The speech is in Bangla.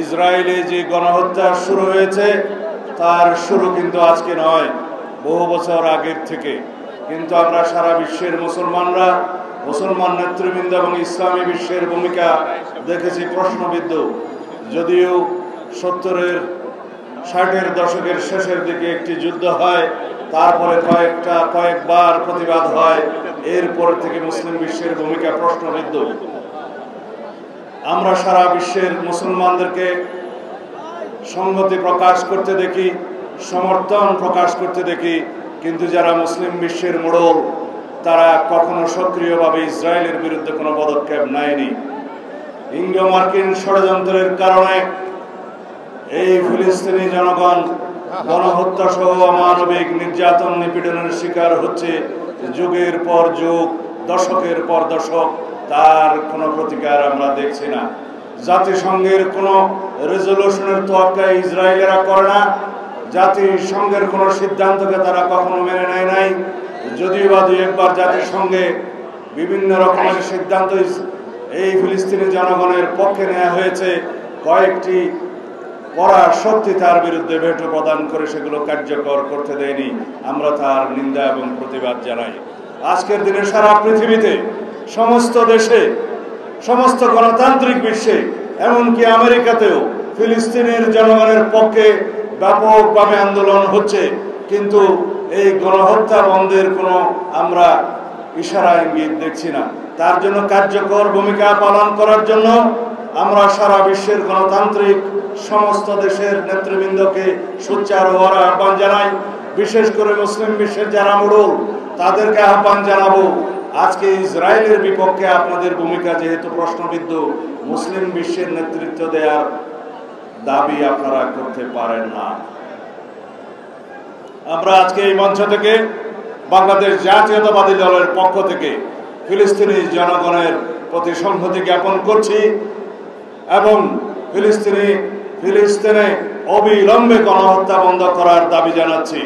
ইসরায়েলে যে গণহত্যা শুরু হয়েছে তার শুরু কিন্তু আজকে নয়, বহু বছর আগের থেকে। কিন্তু আমরা সারা বিশ্বের মুসলমান নেতৃবৃন্দ এবং ইসলামী বিশ্বের ভূমিকা দেখেছি প্রশ্নবিদ্ধ। যদিও 70-60-এর দশকের শেষের দিকে একটি যুদ্ধ হয়, তারপরে কয়েকবার প্রতিবাদ হয়, এরপর থেকে মুসলিম বিশ্বের ভূমিকা প্রশ্নবিদ্ধ। আমরা সারা বিশ্বের মুসলমানদেরকে সংহতি প্রকাশ করতে দেখি, সমর্থন প্রকাশ করতে দেখি, কিন্তু যারা মুসলিম বিশ্বের মোড়ল তারা কখনো সক্রিয়ভাবে ইসরায়েলের বিরুদ্ধে কোনো পদক্ষেপ নেয়নি। ইঙ্গো মার্কিন ষড়যন্ত্রের কারণে এই ফিলিস্তিনি জনগণ গণহত্যা সহ অমানবিক নির্যাতন নিপীড়নের শিকার হচ্ছে যুগের পর যুগ, দশকের পর দশক। তার কোনো প্রতিকার আমরা দেখছি না। জাতিসংঘের কোনো রেজলিউশনের তোয়াক্কা ইসরায়েলেরা করে না, জাতিসংঘের কোনো সিদ্ধান্তকে তারা কখনো মেনে নেয় নাই। যদিও বা দুই একবার জাতিসংঘে বিভিন্ন রকমের সিদ্ধান্ত এই ফিলিস্তিনি জনগণের পক্ষে নেওয়া হয়েছে, কয়েকটি পড়া শক্তি তার বিরুদ্ধে ভেটো প্রদান করে সেগুলো কার্যকর করতে দেয়নি। আমরা তার নিন্দা এবং প্রতিবাদ জানাই। আজকের দিনে সারা পৃথিবীতে সমস্ত দেশে, সমস্ত গণতান্ত্রিক বিশ্বে, এমনকি আমেরিকাতেও ফিলিস্তিনের জনগণের পক্ষে ব্যাপকভাবে আন্দোলন হচ্ছে, কিন্তু এই গণহত্যা বন্ধের কোনো আমরা ইশারা ইঙ্গিত দেখছি না। তার জন্য কার্যকর ভূমিকা পালন করার জন্য আমরা সারা বিশ্বের গণতান্ত্রিক সমস্ত দেশের নেতৃবৃন্দকে সোচ্চার হওয়ার আহ্বান জানাই। বিশেষ করে মুসলিম বিশ্বের যারা মোড়ল তাদেরকে আহ্বান জানাবো, আজকে ইসরায়েলের বিপক্ষে আপনাদের ভূমিকা যেহেতু প্রশ্নবিদ্ধ, মুসলিম বিশ্বের নেতৃত্ব দেওয়ার দাবি আপনারা করতে পারেন না। আমরা আজকে এই মঞ্চ থেকে বাংলাদেশ জাতীয়তাবাদী দলের পক্ষ থেকে ফিলিস্তিনি জনগণের প্রতি সংহতি জ্ঞাপন করছি এবং ফিলিস্তিনে অবিলম্বে গণহত্যা বন্ধ করার দাবি জানাচ্ছি।